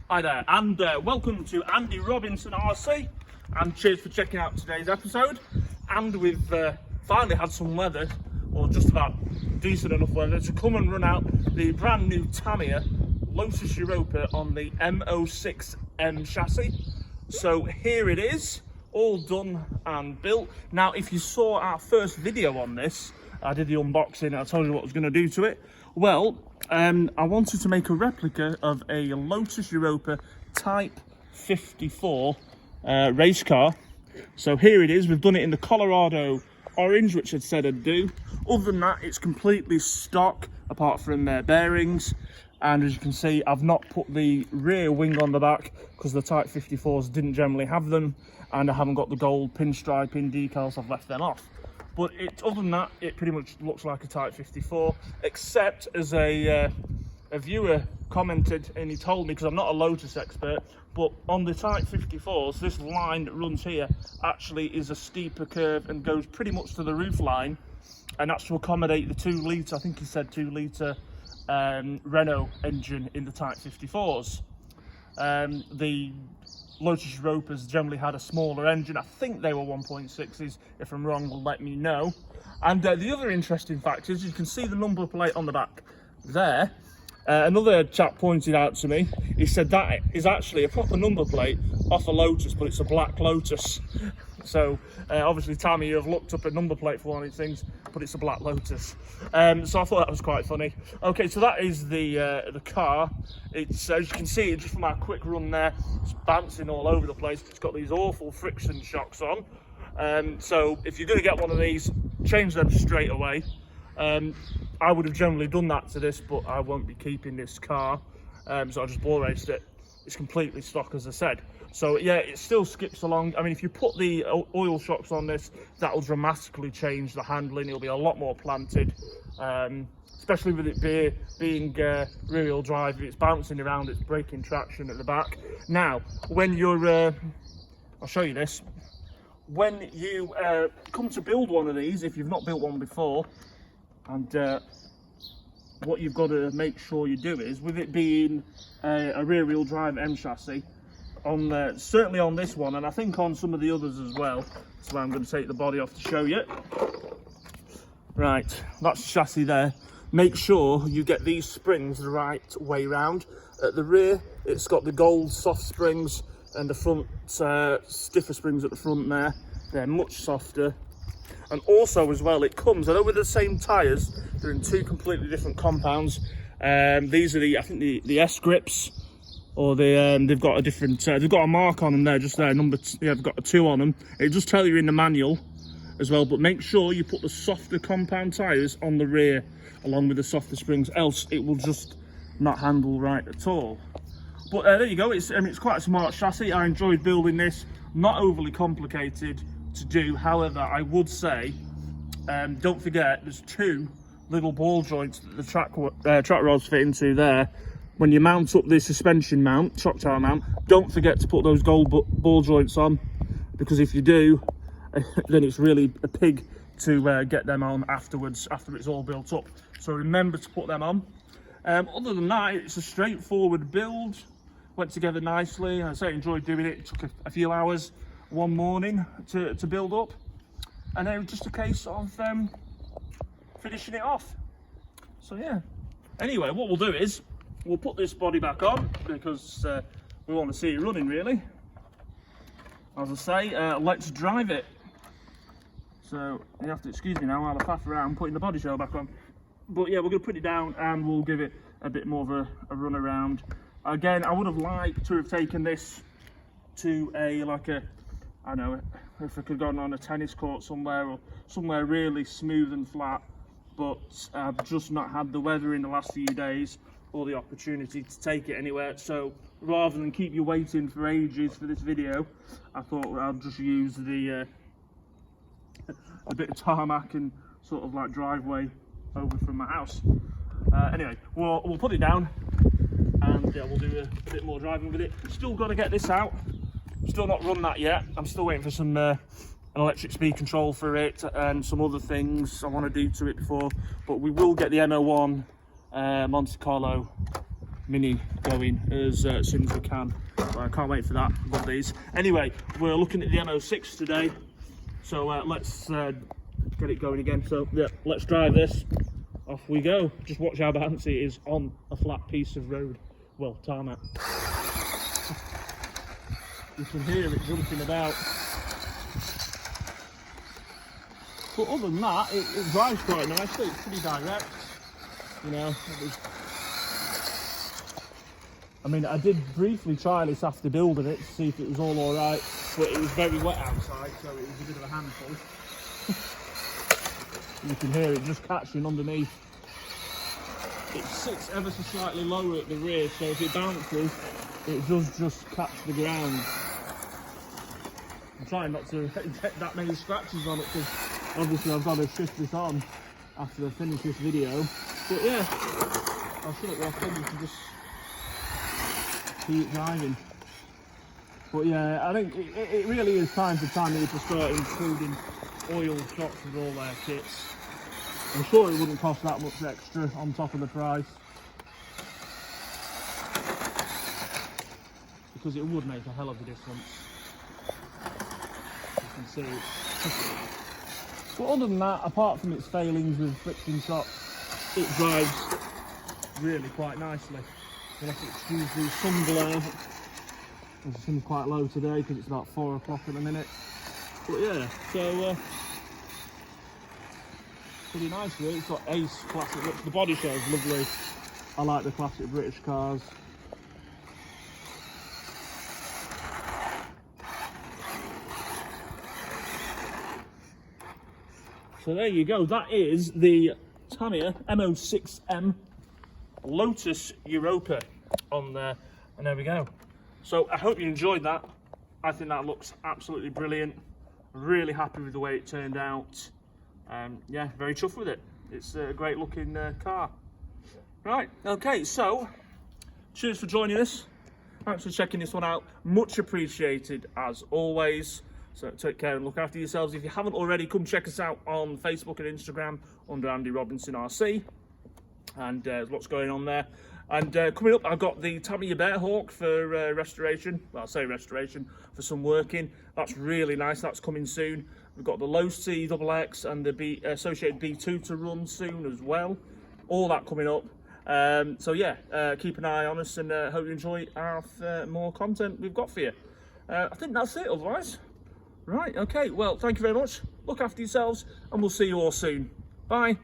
Hi there, and welcome to Andy Robinson RC, and cheers for checking out today's episode. And we've finally had some weather, or just about decent enough weather, to come and run out the brand new Tamiya Lotus Europa on the M06M chassis. So here it is, all done and built. Now, if you saw our first video on this, I did the unboxing, I told you what I was going to do to it. Well, I wanted to make a replica of a Lotus Europa Type 54 race car. So here it is. We've done it in the Colorado orange, which I'd said I'd do. Other than that, it's completely stock, apart from bearings. And as you can see, I've not put the rear wing on the back because the Type 54s didn't generally have them, and I haven't got the gold pinstriping decals, I've left them off. But other than that, it pretty much looks like a Type 54, except as a viewer commented, and he told me, because I'm not a Lotus expert, but on the Type 54s, this line that runs here actually is a steeper curve and goes pretty much to the roof line, and that's to accommodate the 2 litre, I think he said 2 litre Renault engine in the Type 54s. The Lotus Europas generally had a smaller engine. I think they were 1.6s. If I'm wrong, let me know. And the other interesting fact is you can see the number plate on the back there. Another chap pointed out to me, he said that is actually a proper number plate off a Lotus, but it's a black Lotus. So obviously Tamiya have looked up a number plate for one of these things, but it's a black Lotus. So I thought that was quite funny. Okay, so that is the car. It's, as you can see, just from our quick run there, it's bouncing all over the place. It's got these awful friction shocks on. So if you're going to get one of these, change them straight away. I would have generally done that to this, but I won't be keeping this car. So I just ball raced it. It's completely stock, as I said. So yeah, it still skips along. I mean, if you put the oil shocks on this, that will dramatically change the handling. It'll be a lot more planted, especially with it being rear-wheel drive. It's bouncing around, it's breaking traction at the back. Now, when you're, I'll show you this. When you come to build one of these, if you've not built one before, and what you've got to make sure you do is, with it being a rear-wheel drive M chassis, certainly on this one, and I think on some of the others as well. So I'm going to take the body off to show you. Right, that's the chassis there. Make sure you get these springs the right way round. At the rear, it's got the gold soft springs, and the front stiffer springs at the front there. They're much softer. And also as well, it comes, although with the same tyres, they're in 2 completely different compounds. These are I think the S grips, or they've got a different, they've got a mark on them there, just there, they've got a 2 on them. It does tell you in the manual as well, but make sure you put the softer compound tyres on the rear, along with the softer springs, else it will just not handle right at all. But there you go, it's quite a smart chassis. I enjoyed building this, not overly complicated to do. However, I would say, don't forget, there's 2 little ball joints that the track rods fit into there. When you mount up the suspension mount, shock tower mount, don't forget to put those gold ball joints on, because if you do, then it's really a pig to get them on afterwards, after it's all built up. So remember to put them on. Other than that, it's a straightforward build. Went together nicely. I say I enjoyed doing it. It took a few hours one morning to build up, and then it was just a case of finishing it off. So yeah, anyway, what we'll do is we'll put this body back on, because we want to see it running, really. As I say, let's drive it. So you have to excuse me now while I faff around putting the body shell back on. But yeah, we're going to put it down and we'll give it a bit more of a run around. Again, I would have liked to have taken this to I don't know, if I could have gone on a tennis court somewhere, or somewhere really smooth and flat, but I've just not had the weather in the last few days or the opportunity to take it anywhere. So rather than keep you waiting for ages for this video, I thought I'll just use the a bit of tarmac and sort of like driveway over from my house. Anyway, we'll put it down, and we'll do a bit more driving with it. Still got to get this out. Still not run that yet. I'm still waiting for some an electric speed control for it and some other things I want to do to it before. But we will get the M01 Monte Carlo Mini going as soon as we can. But I can't wait for that. Love these. Anyway, we're looking at the M06 today, so let's get it going again. So yeah, let's drive this. Off we go. Just watch how bouncy it is on a flat piece of road. Well, tarmac. You can hear it jumping about. But other than that, it drives quite nicely. It's pretty direct. You know, I mean, I did briefly try this after building it to see if it was all alright, but it was very wet outside, so it was a bit of a handful. You can hear it just catching underneath. It sits ever so slightly lower at the rear, so if it bounces, it does just catch the ground. I'm trying not to get that many scratches on it, because obviously I've got to shift this on after I finish this video. But yeah, I'll shut it off and you can just keep driving. But yeah, I think it really is time for Tamiya to start including oil shots with all their kits. I'm sure it wouldn't cost that much extra on top of the price, because it would make a hell of a difference. You can see it. But other than that, apart from its failings with friction shots, it drives really quite nicely. You'll have to excuse the sun glare. The sun's quite low today because it's about 4 o'clock at the minute. But yeah, so pretty nice really. It's got Ace classic looks. The body show is lovely. I like the classic British cars. So there you go. That is the Tamiya M06M Lotus Europa on there, and there we go. So I hope you enjoyed that. I think that looks absolutely brilliant. Really happy with the way it turned out. Yeah, very chuffed with it. It's a great looking car. Right, okay, so cheers for joining us. Thanks for checking this one out. Much appreciated as always. So take care and look after yourselves. If you haven't already, come check us out on Facebook and Instagram under Andy Robinson RC. And there's lots going on there. And coming up, I've got the Tamiya Bearhawk for restoration. Well, I'll say restoration, for some working. That's really nice. That's coming soon. We've got the Low C XX and the associated B2 to run soon as well. All that coming up. So yeah, keep an eye on us, and hope you enjoy our more content we've got for you. I think that's it otherwise. Right, okay, well, thank you very much. Look after yourselves, and we'll see you all soon. Bye.